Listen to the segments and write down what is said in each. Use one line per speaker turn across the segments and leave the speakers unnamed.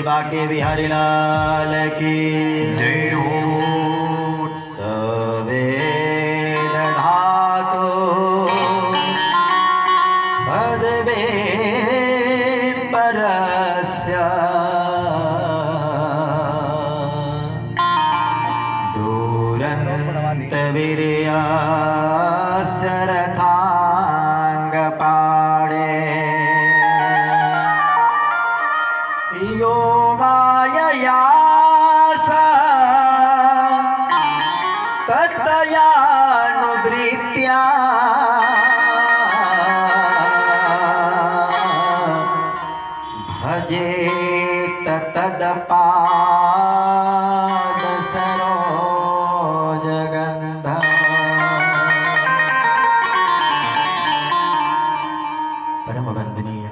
बाके बिहारी लाल की
जय हो।
सवेद धातु पदवे परस्य दूरन्त वीर्यस्य रथांग पाणे यो मायया तत्तयानुवृत्त्या भजेत तदपाद सरोजगन्ध। परम वंदनीय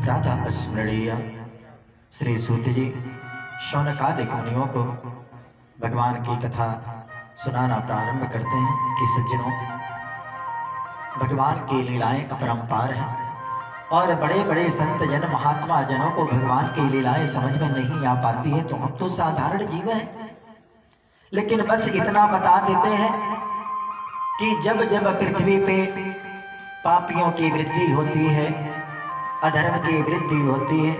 प्रातः स्मरणीय श्री सूत जी शौनकादिक मुनियों को भगवान की कथा सुनाना प्रारंभ करते हैं कि सज्जनों, भगवान की लीलाएं अपरंपार हैं और बड़े बड़े संत जन महात्मा जनों को भगवान की लीलाएं समझ में नहीं आ पाती है। तो हम तो साधारण जीव हैं, लेकिन बस इतना बता देते हैं कि जब जब पृथ्वी पे पापियों की वृद्धि होती है, अधर्म की वृद्धि होती है,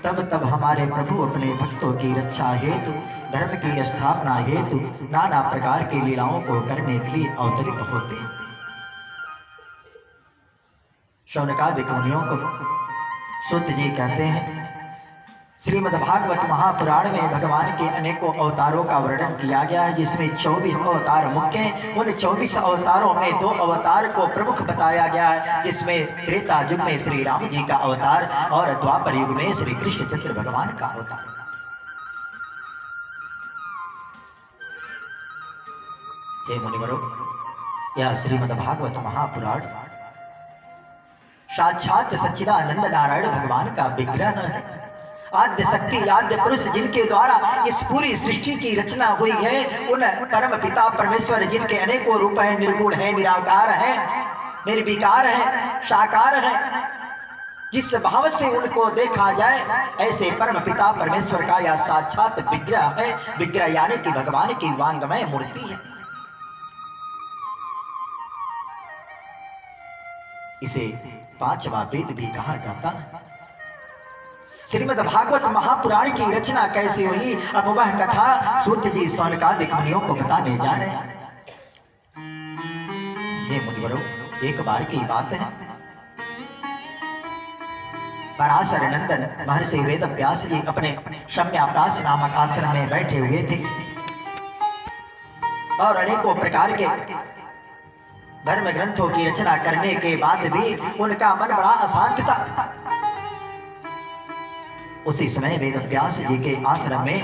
तब तब हमारे प्रभु अपने भक्तों की रक्षा हेतु, धर्म की स्थापना हेतु नाना प्रकार की लीलाओं को करने के लिए अवतरित होते हैं। शौनकादिक मुनियों को सूत जी कहते हैं, श्रीमद् भागवत महापुराण में भगवान के अनेकों अवतारों का वर्णन किया गया है, जिसमें 24 अवतार मुख्य हैं। उन 24 अवतारों में 2 अवतार को प्रमुख बताया गया है, जिसमें त्रेता युग में श्री राम जी का अवतार और द्वापर युग में श्री कृष्णचंद्र भगवान का अवतार। हे मुनिवरों, यह श्रीमद् भागवत महापुराण साक्षात सच्चिदानंद नारायण भगवान का विग्रह है। आद्य शक्ति, आद्य पुरुष जिनके द्वारा इस पूरी सृष्टि की रचना हुई है, उन परम पिता परमेश्वर जिनके अनेकों रूप हैं, निर्गुण है, निराकार है, निर्विकार है, साकार है, जिस भाव से उनको देखा जाए ऐसे परम पिता परमेश्वर का यह साक्षात विग्रह है। विग्रह यानी कि भगवान की वांगमय मूर्ति है। इसे 5वां वेद भी कहा जाता है। श्रीमद् भागवत महापुराण की रचना कैसे हुई, अब वह कथा सूत जी शौनकादिक मुनियों को बताने जा रहे हैं। ये मुनिवरों, एक बार की बात है, पराशर नंदन महर्षि वेद व्यास जी अपने शम्याप्रास नामक आश्रम में बैठे हुए थे और अनेकों प्रकार के धर्म ग्रंथों की रचना करने के बाद भी उनका मन बड़ा अशांत था। उसी समय वेद व्यास जी के आश्रम में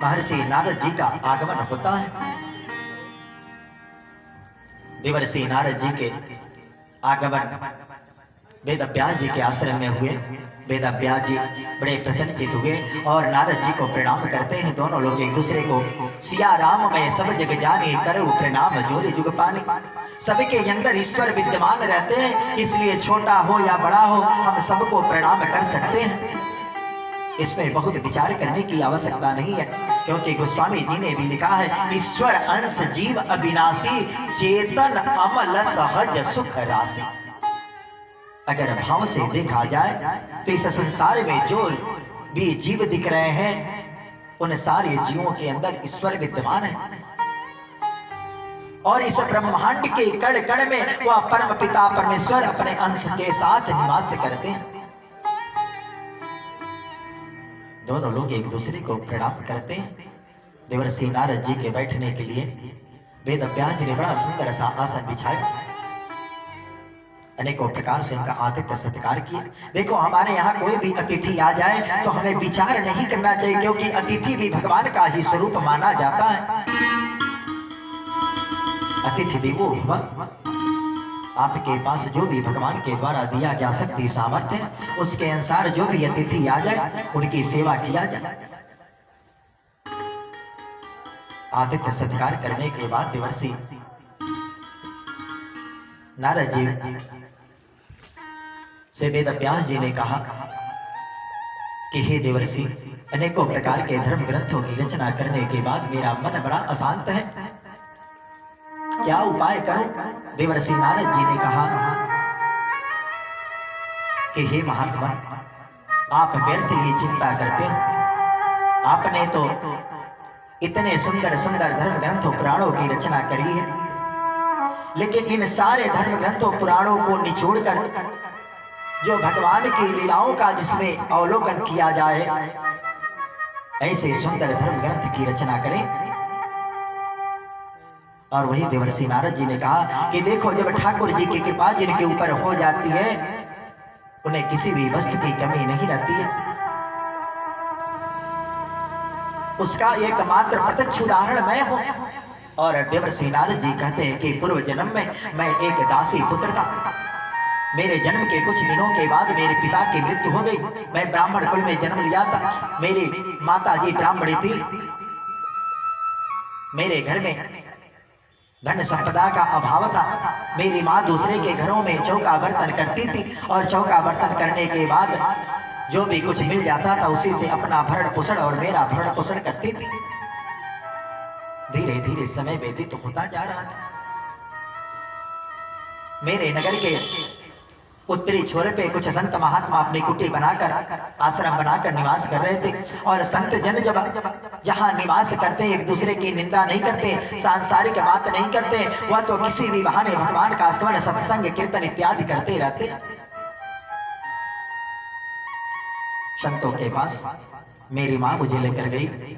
महर्षि नारद जी का आगमन होता है। देवर्षि नारद जी के आगमन वेद व्यास जी के आश्रम में हुए। वेद व्यास जी बड़े प्रसन्नचित हुए और नारद जी को प्रणाम करते हैं। दोनों लोग एक दूसरे को सिया राम में सब जग जाने करो प्रणाम जोरे जुग पाने। सबके अंदर ईश्वर विद्यमान रहते हैं, इसलिए छोटा हो या बड़ा हो हम सबको प्रणाम कर सकते हैं। इसमें बहुत विचार करने की आवश्यकता नहीं है, क्योंकि गोस्वामी जी ने भी लिखा है, ईश्वर अंश जीव अविनाशी चेतन अमल सहज सुख राशि। अगर भाव से देखा जाए तो इस संसार में जो भी जीव दिख रहे हैं, उन सारे जीवों के अंदर ईश्वर विद्यमान है और इस ब्रह्मांड के कण कण में वह परम पिता परमेश्वर अपने अंश के साथ निवास करते हैं। दोनों लोग एक दूसरे को प्रणाम करते हैं। देवर्षि नारद जी के बैठने के लिए वेद व्यास जी ने बड़ा सुंदर सा आसन बिछाया, अनेकों प्रकार से उनका आतिथ्य सत्कार किया। देखो, हमारे यहाँ कोई भी अतिथि आ जाए तो हमें विचार नहीं करना चाहिए, क्योंकि अतिथि भी भगवान का ही स्वरूप माना जाता है। अतिथि देवो भव, आपके पास जो भी भगवान के द्वारा दिया गया शक्ति सामर्थ्य है, उसके अनुसार जो भी अतिथि आ जाए उनकी सेवा किया जाए। आतिथ्य सत्कार करने के बाद देवर्षि नारद जी से वेद व्यास जी ने कहा कि हे देवर्षि, अनेकों प्रकार के धर्म ग्रंथों की रचना करने के बाद मेरा मन बड़ा अशांत है, क्या उपाय करूं? देवर्षि नारद जी ने कहा कि हे महात्मा, आप व्यर्थ ये चिंता करते हो। आपने तो इतने सुंदर सुंदर धर्म ग्रंथों पुराणों की रचना करी है, लेकिन इन सारे धर्म ग्रंथों पुराणों को निचोड़कर जो भगवान की लीलाओं का जिसमें अवलोकन किया जाए, ऐसे सुंदर धर्म ग्रंथ की रचना करें। और वही देवर्षि नारद जी ने कहा कि देखो, जब ठाकुर जी की कृपा जिनके ऊपर हो जाती है, उन्हें किसी भी वस्तु की कमी नहीं रहती है। उसका एकमात्र प्रत्यक्ष उदाहरण मैं हूं। और देवर्षि नारद जी कहते हैं कि पूर्व जन्म में मैं एक दासी पुत्र था। मेरे जन्म के कुछ दिनों के बाद मेरे पिता की मृत्यु हो गई। मैं ब्राह्मण कुल में जन्म लिया था। मेरी माता जी ब्राह्मणी थी। मेरे घर में धन संपदा का अभाव था। मेरी माँ दूसरे के घरों में चौका बर्तन करती थी, और चौका बर्तन करने के बाद जो भी कुछ मिल जाता था उसी से अपना भरण पोषण और मेरा भरण पोषण करती थी। धीरे धीरे समय व्यतीत तो होता जा रहा था। मेरे नगर के उत्तरी छोर पे कुछ संत महात्मा अपनी कुटी बनाकर, आश्रम बनाकर निवास कर रहे थे। और संत जन जब जहां निवास करते, एक दूसरे की निंदा नहीं करते, सांसारिक बात नहीं करते, वह तो किसी भी बहाने भगवान का स्तवन, सत्संग, कीर्तन इत्यादि करते रहते। संतों के पास मेरी माँ मुझे लेकर गई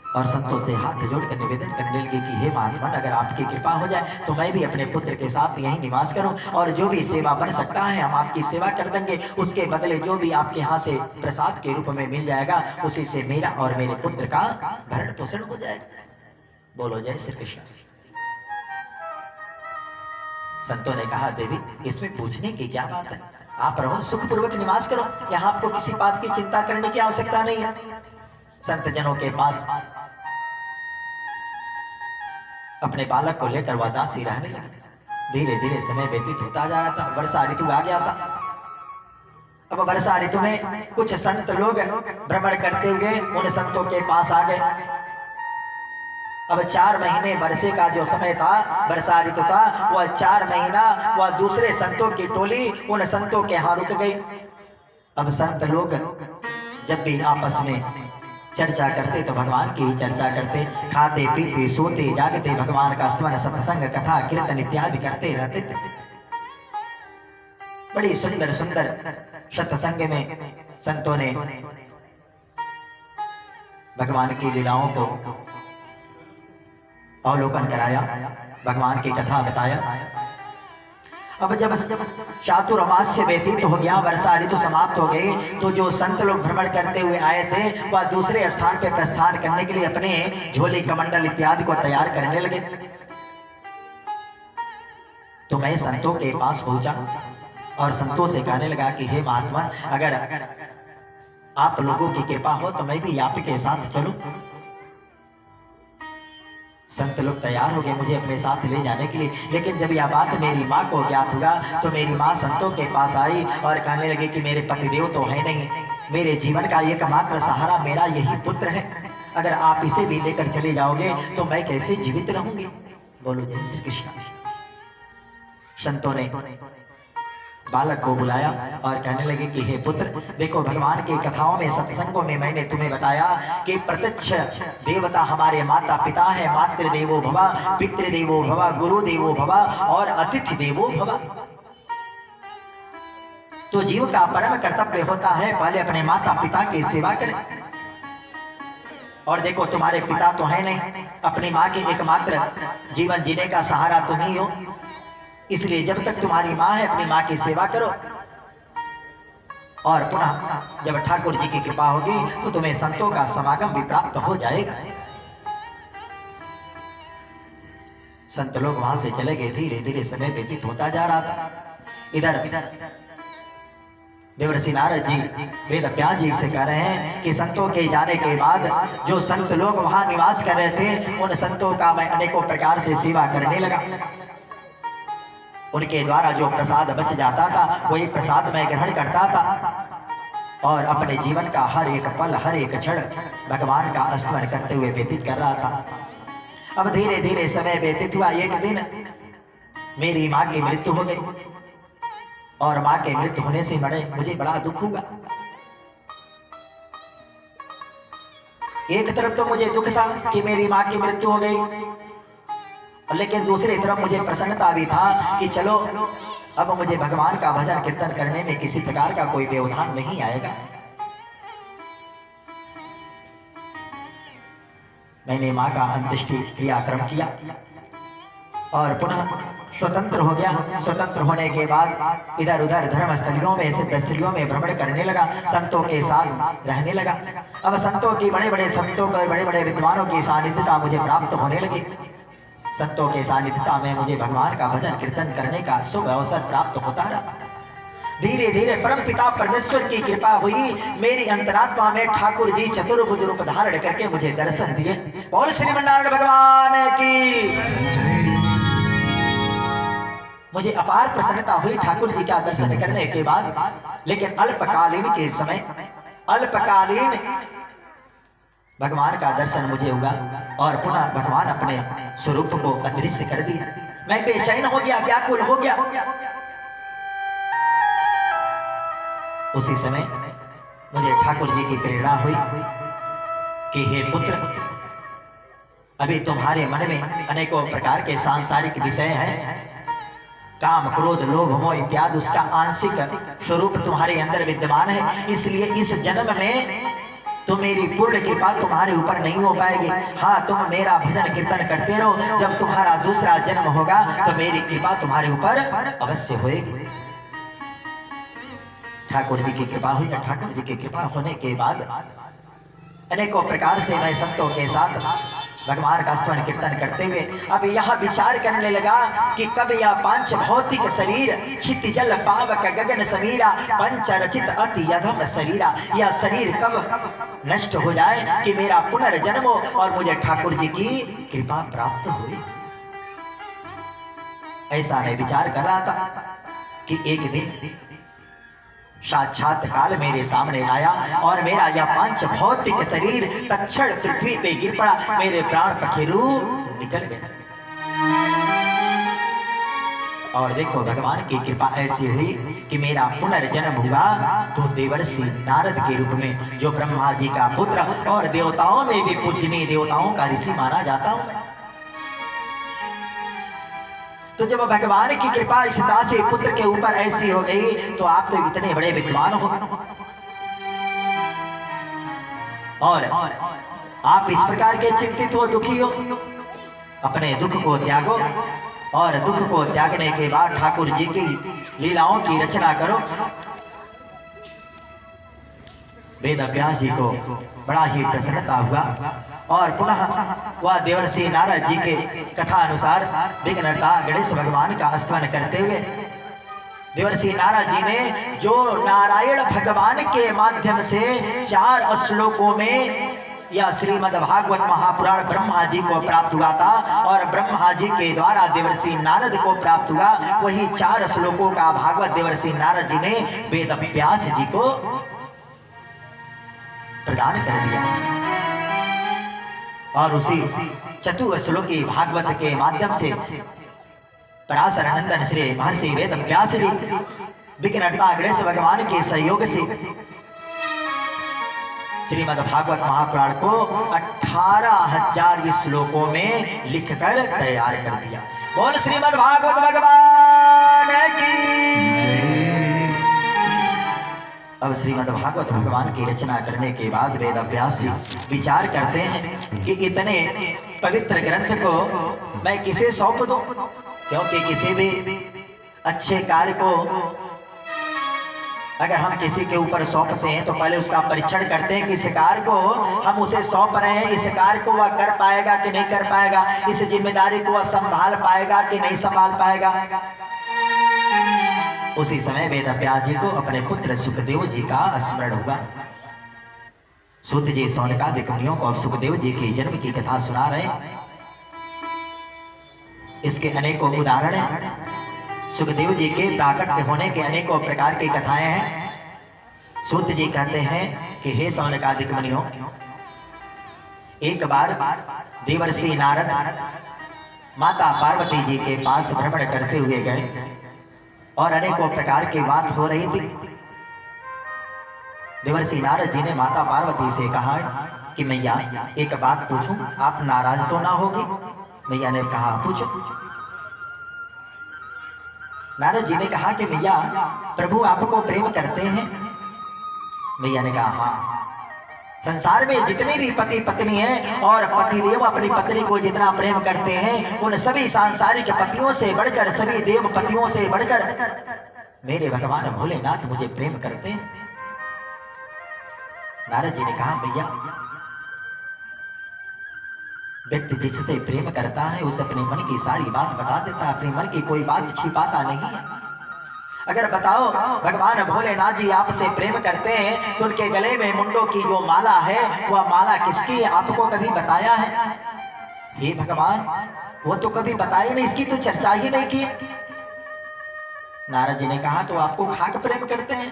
और संतों से हाथ जोड़कर निवेदन करने लगी कि हे महात्मा, अगर आपकी कृपा हो जाए तो मैं भी अपने पुत्र के साथ यहीं निवास करूं, और जो भी सेवा बन सकता है हम आपकी सेवा कर देंगे। उसके बदले जो भी आपके यहाँ से प्रसाद के रूप में मिल जाएगा, उसी से मेरा और मेरे पुत्र का भरण पोषण हो जाएगा। बोलो जय श्री कृष्ण। संतों ने कहा, देवी, इसमें पूछने की क्या बात है, आप रहो, सुखपूर्वक निवास करो, यहाँ आपको किसी बात की चिंता करने की आवश्यकता नहीं है। संत जनों के पास अपने बालक को लेकर वह दासी रहने लगी। धीरे धीरे समय व्यतीत होता जा रहा था। वर्षा ऋतु आ गया था। अब वर्षा ऋतु में कुछ संत लोग भ्रमण करते हुए उन संतों के पास आ गए। अब 4 महीने वर्षे का जो समय था, वर्षा ऋतु था, वह 4 महीना वह दूसरे संतों की टोली उन संतों के यहाँ रुक गई। अब संत लोग जब भी आपस में चर्चा करते तो भगवान की ही चर्चा करते, खाते पीते सोते जागते भगवान का स्तवन, सत्संग, कथा, कीर्तन इत्यादि करते रहते थे। बड़ी सुंदर सुंदर सत्संग में संतों ने भगवान की लीलाओं को अवलोकन कराया, भगवान की कथा बताया। अब जब चातुर्मास्य व्यतीत हो गया, वर्षा ऋतु समाप्त हो गई, तो जो संत लोग भ्रमण करते हुए आए थे वह दूसरे स्थान पे प्रस्थान करने के लिए अपने झोली कमंडल इत्यादि को तैयार करने लगे। तो मैं संतों के पास पहुंचा और संतों से कहने लगा कि हे महात्मा, अगर आप लोगों की कृपा हो तो मैं भी आपके साथ चलूं। संत लोग तैयार हो गए मुझे अपने साथ ले जाने के लिए। लेकिन जब यह बात मेरी माँ को ज्ञात हुआ तो मेरी माँ संतों के पास आई और कहने लगी कि मेरे पतिदेव तो है नहीं, मेरे जीवन का एकमात्र सहारा मेरा यही पुत्र है। अगर आप इसे भी लेकर चले जाओगे तो मैं कैसे जीवित रहूंगी। बोलो जय श्री कृष्ण। संतों ने बालक को बुलाया और कहने लगे कि हे पुत्र, देखो भगवान की कथाओं में, सत्संगों में मैंने तुम्हें बताया कि प्रत्यक्ष देवता हमारे माता पिता है। मातृदेवो भव, पितृदेवो भव, गुरुदेवो भव और अतिथि देवो भव। तो जीव का परम कर्तव्य होता है पहले अपने माता पिता की सेवा करें। और देखो तुम्हारे पिता तो है नहीं, अपनी माँ के एकमात्र जीवन जीने का सहारा तुम ही हो, इसलिए जब तक तुम्हारी माँ है अपनी माँ की सेवा करो। और पुनः जब ठाकुर जी की कृपा होगी तो तुम्हें संतों का समागम भी प्राप्त हो जाएगा। संत लोग वहां से चले गए। धीरे धीरे समय व्यतीत होता जा रहा था। इधर देवर्षि नारद जी वेद व्यास जी से कह रहे हैं कि संतों के जाने के बाद जो संत लोग वहां निवास कर रहे थे उन संतों का मैं अनेकों प्रकार से सेवा करने लगा। उनके द्वारा जो प्रसाद बच जाता था वही प्रसाद मैं ग्रहण करता था। और अपने जीवन का हर एक पल, हर एक क्षण भगवान का स्मरण करते हुए व्यतीत कर रहा था। अब धीरे धीरे समय व्यतीत हुआ। एक दिन मेरी माँ की मृत्यु हो गई और माँ के मृत्यु होने से मुझे बड़ा दुख हुआ। एक तरफ तो मुझे दुख था कि मेरी माँ की मृत्यु हो गई, लेकिन दूसरी तरफ मुझे प्रसन्नता भी था कि चलो अब मुझे भगवान का भजन कीर्तन करने में किसी प्रकार का कोई व्यवधान नहीं आएगा। मैंने माँ का अंत्येष्टि क्रियाक्रम किया और पुनः स्वतंत्र हो गया। स्वतंत्र होने के बाद इधर उधर धर्मस्थलियों में, सिद्धस्थलियों में भ्रमण करने लगा, संतों के साथ रहने लगा। अब संतों की, बड़े बड़े संतों के, बड़े बड़े विद्वानों की सानिध्यता मुझे प्राप्त होने लगी। संतों के सानिध्यता में मुझे भगवान का भजन कीर्तन करने का शुभ अवसर प्राप्त होता रहा। धीरे धीरे परम पिता परमेश्वर की कृपा हुई। मेरी अंतरात्मा में ठाकुर जी चतुर्भुज रूप धारण करके मुझे दर्शन दिए। बोल श्रीमन्नारायण भगवान की। मुझे अपार प्रसन्नता हुई ठाकुर जी का दर्शन करने के बाद। लेकिन अल्पकालीन के समय, अल्पकालीन भगवान का दर्शन मुझे हुआ और पुनः भगवान अपने स्वरूप को अदृश्य कर दिया। मैं बेचैन हो गया, व्याकुल हो गया। उसी समय मुझे ठाकुर जी की प्रेरणा हुई कि हे पुत्र, अभी तुम्हारे मन में अनेकों प्रकार के सांसारिक विषय हैं, काम क्रोध लोभ मोह इत्यादि, उसका आंशिक स्वरूप तुम्हारे अंदर विद्यमान है। इसलिए इस जन्म में तो मेरी पूर्ण कृपा तुम्हारे ऊपर नहीं हो पाएगी। हाँ, तुम मेरा भजन कीर्तन करते रहो, जब तुम्हारा दूसरा जन्म होगा तो मेरी कृपा तुम्हारे ऊपर अवश्य होएगी। ठाकुर जी की कृपा हुई। ठाकुर जी की कृपा होने के बाद अनेकों प्रकार से मैं संतों के साथ भगवान का स्मरण कीर्तन करते हुए अब यह विचार करने लगा कि कब यह पांच भौतिक शरीर, क्षिति जल पावक गगन समीरा, पंच रचित अति यधम शरीरा, यह शरीर कब नष्ट हो जाए कि मेरा पुनर्जन्म हो और मुझे ठाकुर जी की कृपा प्राप्त हुई। ऐसा मैं विचार कर रहा था कि एक दिन साक्षात काल मेरे सामने आया और मेरा यह पांच भौतिक शरीर तत्क्षण पृथ्वी पे गिर पड़ा। मेरे प्राण पखेरु निकल गए और देखो भगवान की कृपा ऐसी हुई कि मेरा पुनर्जन्म हुआ तो देवर्षि नारद के रूप में, जो ब्रह्मा जी का पुत्र और देवताओं में भी पूजनीय, देवताओं का ऋषि माना जाता हूं। तो जब भगवान की कृपा इस दासी पुत्र के ऊपर ऐसी हो गई तो आप तो इतने बड़े विद्वान हो और आप इस प्रकार के चिंतित हो, दुखी हो, अपने दुख को त्यागो और दुख को त्यागने के बाद ठाकुर जी की लीलाओं की रचना करो। वेद व्यास जी को बड़ा ही प्रसन्नता हुआ और पुनः वह देवर्षि नारद जी के कथा अनुसार विघ्नहर्ता गणेश भगवान का स्मरण करते हुए देवर्षि नारद जी ने जो नारायण भगवान के माध्यम से 4 श्लोकों में यह श्रीमद् भागवत महापुराण ब्रह्मा जी को प्राप्त हुआ था और ब्रह्मा जी के द्वारा देवर्षि नारद को प्राप्त हुआ, वही 4 श्लोकों का भागवत देवर्षि नारद जी ने वेद व्यास जी को प्रदान कर दिया और उसी चतुश्लोकी भागवत के माध्यम से पराशर नंदन श्री महर्षि वेद व्यास जी विघ्नहर्ता गणेश भगवान के सहयोग से श्रीमद् भागवत महापुराण को 18,000 श्लोकों में लिखकर तैयार कर दिया। बोल श्रीमद् भागवत भगवान की। अब श्रीमद् भागवत भगवान की रचना करने के बाद वेद व्यास जी विचार करते हैं कि इतने पवित्र ग्रंथ को मैं किसे सौंप दूं, क्योंकि किसी भी अच्छे कार्य को अगर हम किसी के ऊपर सौंपते हैं तो पहले उसका परीक्षण करते हैं कि इस कार्य को हम उसे सौंप रहे हैं, इस कार्य को वह कर पाएगा कि नहीं कर पाएगा, इस जिम्मेदारी को वह संभाल पाएगा कि नहीं संभाल पाएगा। उसी समय वेद व्यास जी को अपने पुत्र सुखदेव जी का स्मरण हुआ। सूत जी सौनकादिक मुनियों को सुखदेव जी के जन्म की कथा सुना रहे। इसके अनेकों उदाहरण हैं। सुखदेव जी के प्राकट्य होने के अनेकों प्रकार की कथाएं हैं। सूत जी कहते हैं कि हे सौनकादिक मुनियों, एक बार देवर्षि नारद माता पार्वती जी के पास भ्रमण करते हुए गए और अनेकों प्रकार की बात हो रही थी। देवर्षि नारद जी ने माता पार्वती से कहा कि मैया एक बात पूछूं, आप नाराज तो ना होगी? मैया ने कहा पूछो। नारद जी ने कहा कि मैया प्रभु आपको प्रेम करते हैं? मैया ने कहा हाँ। संसार में जितने भी पति पत्नी हैं और पतिदेव अपनी पत्नी को जितना प्रेम करते हैं, उन सभी सांसारिक पतियों से बढ़कर, सभी देव पतियों से बढ़कर मेरे भगवान भोलेनाथ मुझे प्रेम करते हैं। नारद जी ने कहा भैया, व्यक्ति जिससे प्रेम करता है उसे अपने मन की सारी बात बता देता है, अपने मन की कोई बात छिपाता नहीं है। अगर बताओ भगवान भोलेनाथ जी आपसे प्रेम करते हैं तो उनके गले में मुंडों की जो माला है वह माला किसकी है, आपको कभी बताया है? हे भगवान, वो तो कभी बताई नहीं, इसकी तो चर्चा ही नहीं की। नारद जी ने कहा तो आपको खाक प्रेम करते हैं?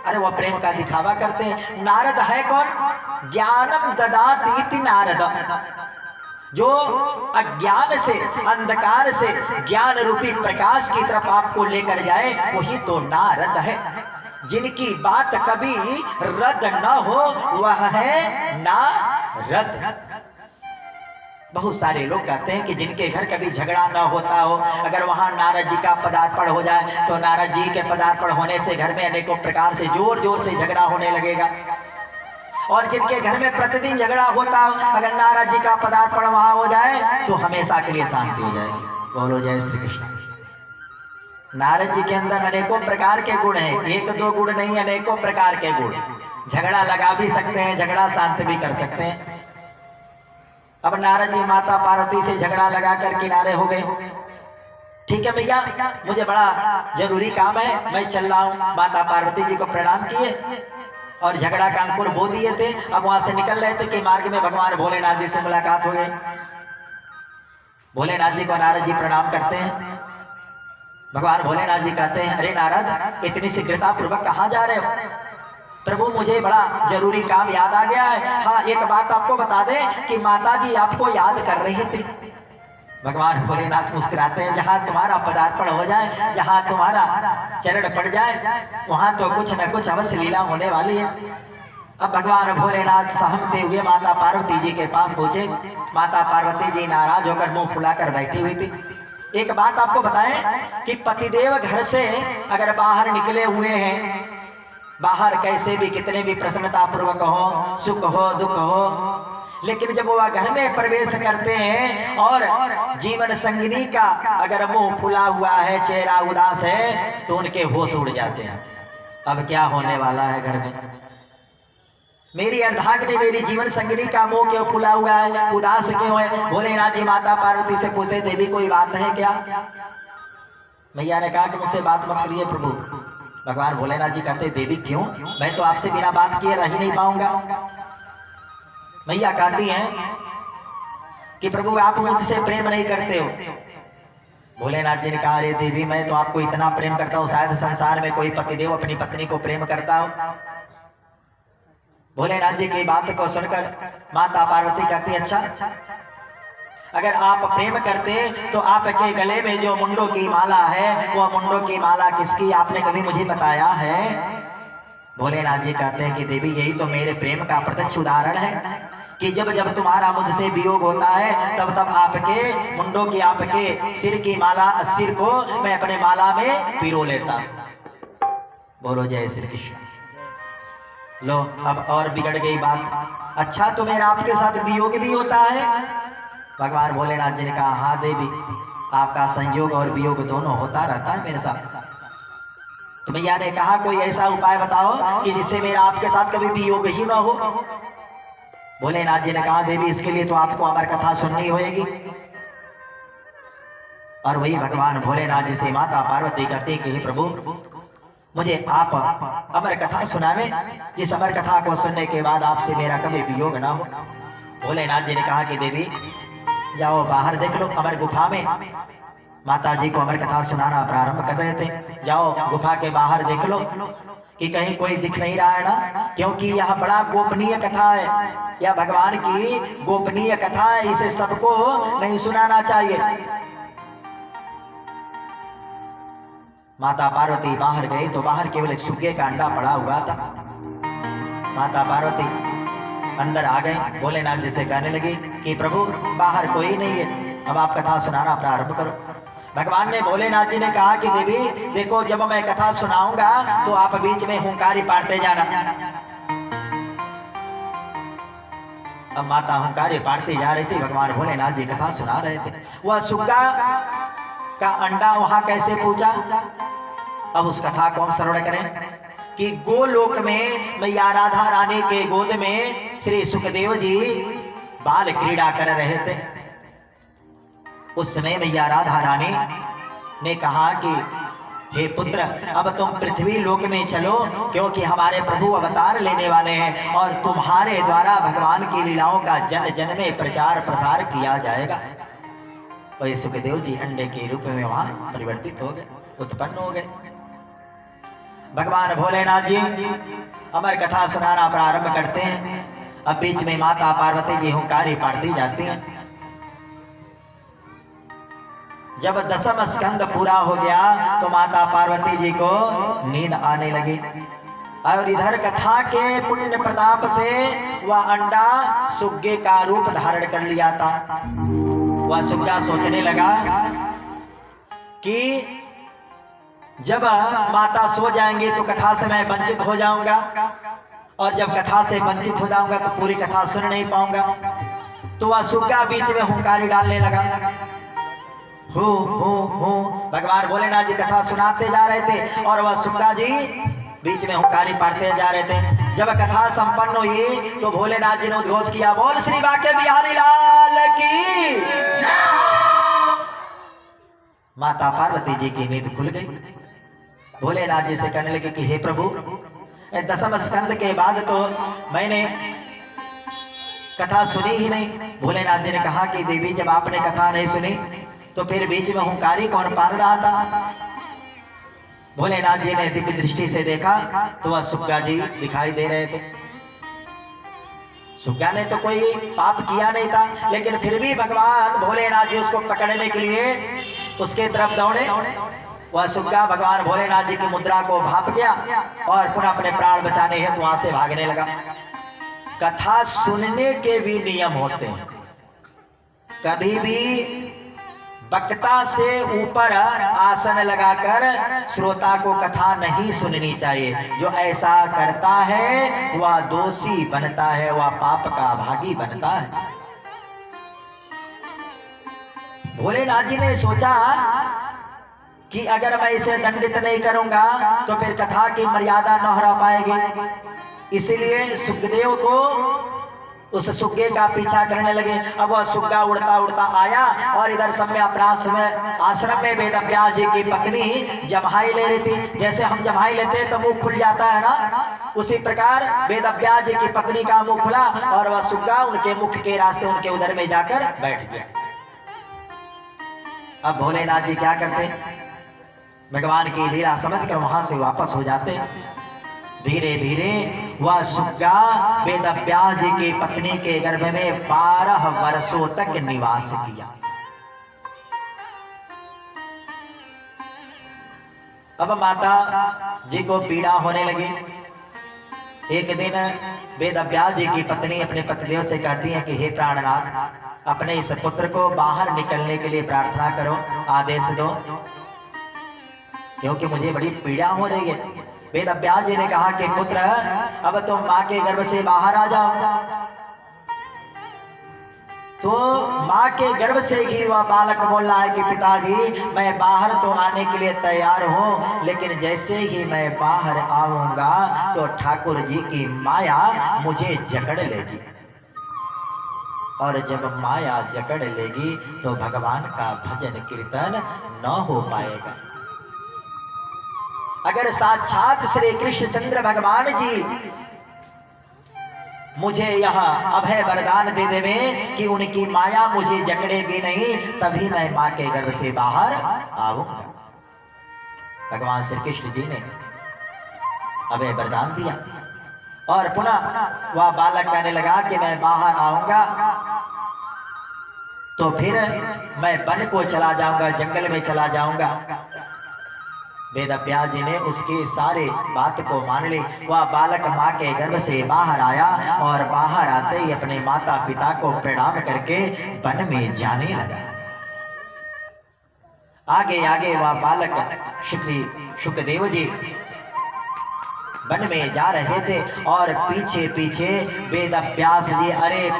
अरे वह प्रेम का दिखावा करते हैं। नारद है कौन? ज्ञानम ददाति इति नारद, जो अज्ञान से, अंधकार से ज्ञान रूपी प्रकाश की तरफ आपको लेकर जाए, वही तो नारद है। जिनकी बात कभी रद्द न हो वह है नारद। बहुत सारे लोग कहते हैं कि जिनके घर कभी झगड़ा न होता हो, अगर वहां नारद जी का पदार्पण हो जाए तो नारद जी के पदार्पण होने से घर में अनेकों प्रकार से जोर जोर से झगड़ा होने लगेगा। और जिनके घर में प्रतिदिन झगड़ा होता हो, अगर नारद जी का पदार्पण वहां हो जाए तो हमेशा के लिए शांति हो जाएगी। बोलो जय श्री कृष्ण। नारद जी के अंदर अनेकों प्रकार के गुण हैं, एक दो गुण नहीं, अनेकों प्रकार के गुण। झगड़ा लगा भी सकते हैं, झगड़ा शांत भी कर सकते हैं। अब नारद जी माता पार्वती से झगड़ा लगा कर किनारे हो गए। ठीक है भैया, मुझे बड़ा जरूरी काम है, मैं चल रहा हूँ। माता पार्वती जी को प्रणाम किए और झगड़ा का अंकुर बो दिए थे। अब वहां से निकल रहे थे कि मार्ग में भगवान भोलेनाथ जी से मुलाकात हो गई। भोलेनाथ जी को नारद जी प्रणाम करते हैं। भगवान भोलेनाथ जी कहते हैं अरे नारद, इतनी शीघ्रता पूर्वक कहाँ जा रहे हो? प्रभु मुझे बड़ा जरूरी काम याद आ गया है। हाँ, एक बात आपको बता दें कि माता जी आपको याद कर रही थी। भगवान भोलेनाथ मुस्कुराते हैं, जहां तुम्हारा पदार्पण हो जाए, जहां तुम्हारा चरण पड़ जाए, वहां तो कुछ न कुछ अवश्य लीला होने वाली है। अब भगवान भोलेनाथ सहमते हुए माता पार्वती जी के पास पहुंचे। माता पार्वती जी नाराज होकर मुंह फुलाकर बैठी हुई थी। एक बात आपको बताएं कि पतिदेव घर से अगर बाहर निकले हुए हैं, बाहर कैसे भी कितने भी प्रसन्नता पूर्वक हो, सुख हो दुख हो, लेकिन जब वह घर में प्रवेश करते हैं और जीवन संगिनी का अगर मुंह फुला हुआ है, चेहरा उदास है, तो उनके होश उड़ जाते हैं। अब क्या होने वाला है घर में? मेरी अर्धांगिनी, मेरी जीवन संगिनी का मुंह क्यों फुला हुआ है, उदास क्यों है? भोलेनाथ जी माता पार्वती से पूछते देवी कोई बात है क्या? मैया ने कहा कि मुझसे बात मत करिए प्रभु। भगवान भोलेनाथ जी कहते देवी क्यों? मैं तो आपसे बिना बात किए रह ही नहीं पाऊंगा। मैया कहती हैं कि प्रभु आप मुझसे प्रेम नहीं करते हो। भोलेनाथ जी ने कहा अरे देवी, मैं तो आपको इतना प्रेम करता हूँ, शायद संसार में कोई पतिदेव अपनी पत्नी को प्रेम करता हो। भोलेनाथ जी की बात को सुनकर माता पार्वती कहती अच्छा, अगर आप प्रेम करते तो आपके गले में जो मुंडों की माला है, वह मुंडों की माला किसकी, आपने कभी मुझे बताया है? भोलेनाथ जी कहते हैं कि देवी यही तो मेरे प्रेम का प्रत्यक्ष उदाहरण है कि जब जब तुम्हारा मुझसे वियोग होता है, तब तब आपके मुंडों की, आपके सिर की माला, सिर को मैं अपने माला में पिरो लेता। बोलो जय श्री कृष्ण। लो अब और बिगड़ गई बात। अच्छा तो मेरा आपके साथ वियोग भी होता है? भगवान भोलेनाथ जी ने कहा हाँ देवी, आपका संयोग और वियोग दोनों होता रहता है मेरे साथ। तो मैया ने कहा कोई ऐसा उपाय बताओ कि जिससे मेरा आपके साथ कभी वियोग ही ना हो। भोलेनाथ जी ने कहा देवी इसके लिए तो आपको अमर कथा सुननी होगी। और वही भगवान भोलेनाथ जी से माता पार्वती कहते कि हे प्रभु, मुझे आप अमर कथा सुनावे, जिस अमर कथा को सुनने के बाद आपसे मेरा कभी वियोग ना हो। भोलेनाथ जी ने कहा कि देवी जाओ बाहर देख लो, अमर गुफा में माता जी को अमर कथा सुनाना प्रारंभ कर रहे थे। जाओ गुफा के बाहर देख लो कि कहीं कोई दिख नहीं रहा है ना, क्योंकि यह बड़ा गोपनीय कथा है, यह भगवान की गोपनीय कथा है, इसे सबको नहीं सुनाना चाहिए। माता पार्वती बाहर गई तो बाहर केवल एक सुग्गे का अंडा पड़ा हुआ था। माता पार्वती अंदर आ गए, भोलेनाथ जी से कहने लगी कि प्रभु बाहर कोई नहीं है, अब आप कथा सुनाना प्रारंभ करो। भगवान ने, भोलेनाथ जी ने कहा कि देवी देखो, जब मैं कथा सुनाऊंगा तो आप बीच में हुंकारी पाड़ते जाना। अब माता हुंकारी पाड़ती जा रही थी, भगवान भोलेनाथ जी कथा सुना रहे थे। वह सुग्गा का अंडा वहां कैसे पूछा, अब उस कथा को हम श्रवण करें कि गोलोक में मैया राधा रानी के गोद में श्री सुखदेव जी बाल क्रीड़ा कर रहे थे। उस समय मैया राधा रानी ने कहा कि हे पुत्र, अब तुम पृथ्वी लोक में चलो, क्योंकि हमारे प्रभु अवतार लेने वाले हैं और तुम्हारे द्वारा भगवान की लीलाओं का जन जन में प्रचार प्रसार किया जाएगा। और सुखदेव जी अंडे के रूप में वहां परिवर्तित हो गए, उत्पन्न हो गए। भगवान भोलेनाथ जी अमर कथा सुनाना प्रारंभ करते हैं। अब बीच में माता पार्वती जी हुंकारी पाड़ती जाती हैं। जब दसम स्कंद पूरा हो गया तो माता पार्वती जी को नींद आने लगी और इधर कथा के पुण्य प्रताप से वह अंडा सुग्गे का रूप धारण कर लिया था। वह सुग्गा सोचने लगा कि जब माता सो जाएंगे तो कथा से मैं वंचित हो जाऊंगा, और जब कथा से वंचित हो जाऊंगा तो पूरी कथा सुन नहीं पाऊंगा। तो वह सुग्गा बीच में हुंकारी डालने लगा, हो हो। भगवान भोलेनाथ जी कथा सुनाते जा रहे थे और वह सुग्गा जी बीच में हुंकारी पाड़ते जा रहे थे। जब कथा संपन्न हुई तो भोलेनाथ जी ने उद्घोष किया, बोल श्री बांके बिहारी लाल की। माता पार्वती जी की नींद खुल गई। भोलेनाथ जी से कहने लगे कि हे प्रभु, दसम स्कंद के बाद तो मैंने कथा सुनी ही नहीं। भोलेनाथ जी ने कहा कि देवी, जब आपने कथा नहीं सुनी तो फिर बीच में हुंकारी कौन पाड़ रहा था। भोलेनाथ जी ने दिव्य दृष्टि से देखा तो वह सुग्गा जी दिखाई दे रहे थे। सुग्गा ने तो कोई पाप किया नहीं था, लेकिन फिर भी भगवान भोलेनाथ जी उसको पकड़ने के लिए उसके तरफ दौड़े। वह सुग्गा भगवान भोलेनाथ जी की मुद्रा को भाप गया और पुनः अपने प्राण बचाने हेतु वहां से भागने लगा। कथा सुनने के भी नियम होते हैं। कभी भी वक्ता से ऊपर आसन लगाकर श्रोता को कथा नहीं सुननी चाहिए। जो ऐसा करता है वह दोषी बनता है, वह पाप का भागी बनता है। भोलेनाथ जी ने सोचा कि अगर मैं इसे दंडित नहीं करूंगा तो फिर कथा की मर्यादा न रह पाएगी, इसलिए सुखदेव को उस सुग्गे का पीछा करने लगे। अब वह सुग्गा उड़ता उड़ता आया और इधर सम्याप्रास में आश्रम में वेद व्यास जी की पत्नी जम्हाई ले रही थी। जैसे हम जम्हाई लेते हैं तो मुंह खुल जाता है ना, उसी प्रकार वेद व्यास जी की पत्नी का मुंह खुला और वह सुग्गा उनके मुख के रास्ते उनके उधर में जाकर बैठ गया। अब भोलेनाथ जी क्या करते, भगवान की लीला समझकर वहां से वापस हो जाते। धीरे धीरे वह सुग्गा वेद व्यास जी की पत्नी के गर्भ में 12 वर्षों तक निवास किया। अब माता जी को पीड़ा होने लगी। एक दिन वेद व्यास जी की पत्नी अपने पतिदेव से कहती है कि हे प्राणनाथ, अपने इस पुत्र को बाहर निकलने के लिए प्रार्थना करो, आदेश दो, क्योंकि मुझे बड़ी पीड़ा हो रही है। वेद व्यास जी ने कहा कि पुत्र, अब तुम माँ के गर्भ से बाहर आ जाओ। तो माँ के गर्भ से ही वह बालक बोल रहा है कि पिताजी, मैं बाहर तो आने के लिए तैयार हूँ, लेकिन जैसे ही मैं बाहर आऊंगा तो ठाकुर जी की माया मुझे जकड़ लेगी, और जब माया जकड़ लेगी तो भगवान का भजन कीर्तन न हो पाएगा। अगर साक्षात श्री कृष्णचंद्र भगवान जी मुझे यहाँ अभय वरदान दे देवे कि उनकी माया मुझे जकड़ेगी नहीं, तभी मैं माँ के गर्भ से बाहर आऊंगा। भगवान श्री कृष्ण जी ने अभय वरदान दिया और पुनः वह बालक कहने लगा कि मैं बाहर आऊंगा तो फिर मैं वन को चला जाऊंगा, जंगल में चला जाऊंगा। वेदव्यास जी ने उसके सारे बात को मान ली। वह बालक माँ के गर्भ से बाहर आया और बाहर आते ही अपने माता पिता को प्रणाम करके वन में जाने लगा। आगे आगे वह बालक शुकदेव जी वन में जा रहे थे और पीछे पीछे वेदव्यास जी अरे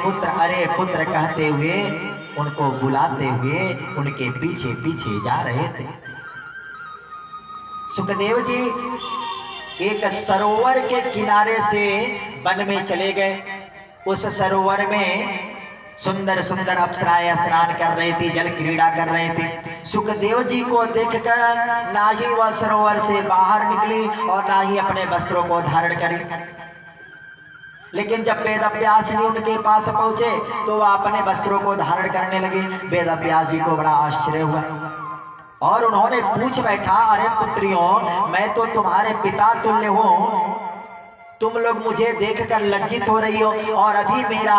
पुत्र कहते हुए उनको बुलाते हुए उनके पीछे पीछे जा रहे थे। सुखदेव जी एक सरोवर के किनारे से वन में चले गए। उस सरोवर में सुंदर सुंदर अप्सराएं स्नान कर रही थी, जल क्रीड़ा कर रहे थे। सुखदेव जी को देखकर ना ही वह सरोवर से बाहर निकली और ना ही अपने वस्त्रों को धारण करी। लेकिन जब वेदव्यास जी उनके पास पहुंचे तो वह अपने वस्त्रों को धारण करने लगे। वेदव्यास जी को बड़ा आश्चर्य हुआ और उन्होंने पूछ बैठा, अरे पुत्रियों, मैं तो तुम्हारे पिता तुल्य हूं, तुम लोग मुझे देखकर लज्जित हो रही हो और अभी मेरा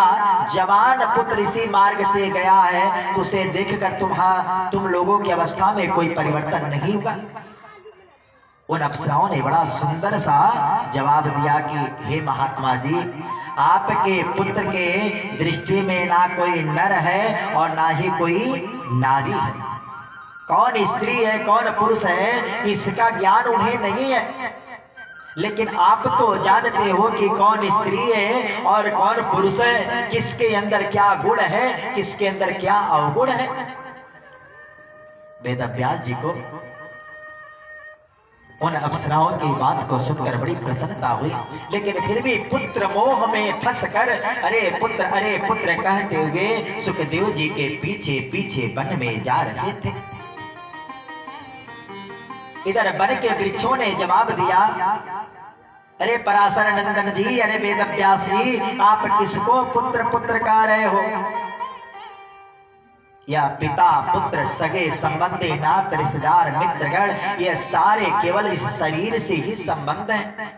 जवान पुत्र इसी मार्ग से गया है तो उसे देखकर तुम लोगों की अवस्था में कोई परिवर्तन नहीं हुआ। उन अप्सराओं ने बड़ा सुंदर सा जवाब दिया कि हे महात्मा जी, आपके पुत्र के दृष्टि में ना कोई नर है और ना ही कोई नारी है। कौन स्त्री है कौन पुरुष है इसका ज्ञान उन्हें नहीं है, लेकिन आप तो जानते हो कि कौन स्त्री है और कौन पुरुष है, किसके अंदर क्या गुण है किसके अंदर क्या अवगुण है। वेदव्यास जी को उन अप्सराओं की बात को सुनकर बड़ी प्रसन्नता हुई, लेकिन फिर भी पुत्र मोह में फंसकर अरे पुत्र कहते हुए सुखदेव जी के पीछे पीछे वन में जा रहे थे। इधर वन के वृक्षों ने जवाब दिया, अरे पराशर नंदन जी, अरे वेदव्यास जी, आप किसको पुत्र पुत्र कह रहे हो? या पिता पुत्र सगे संबंधी नात रिश्तेदार मित्रगण ये सारे केवल इस शरीर से ही संबंध हैं।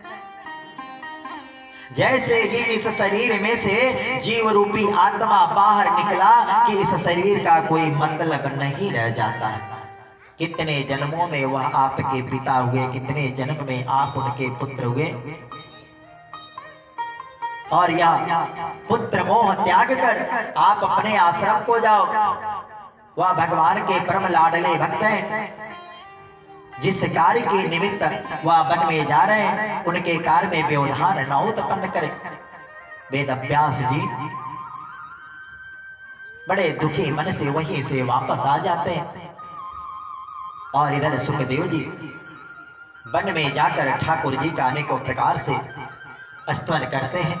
जैसे ही इस शरीर में से जीव रूपी आत्मा बाहर निकला कि इस शरीर का कोई मतलब नहीं रह जाता है। कितने जन्मों में वह आपके पिता हुए, कितने जन्म में आप उनके पुत्र हुए, और यह पुत्र मोह त्याग कर आप अपने आश्रम को जाओ। वह भगवान के परम लाडले भक्त हैं, जिस कार्य के निमित्त वह वन में जा रहे हैं उनके कार्य में व्यवधान न उत्पन्न करे। वेदव्यास जी बड़े दुखी मन से वहीं से वापस आ जाते हैं और इधर सुखदेव जी वन में जाकर ठाकुर जी का अनेकों प्रकार से स्तवन करते हैं।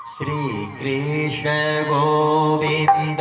श्री कृष्ण गोविंद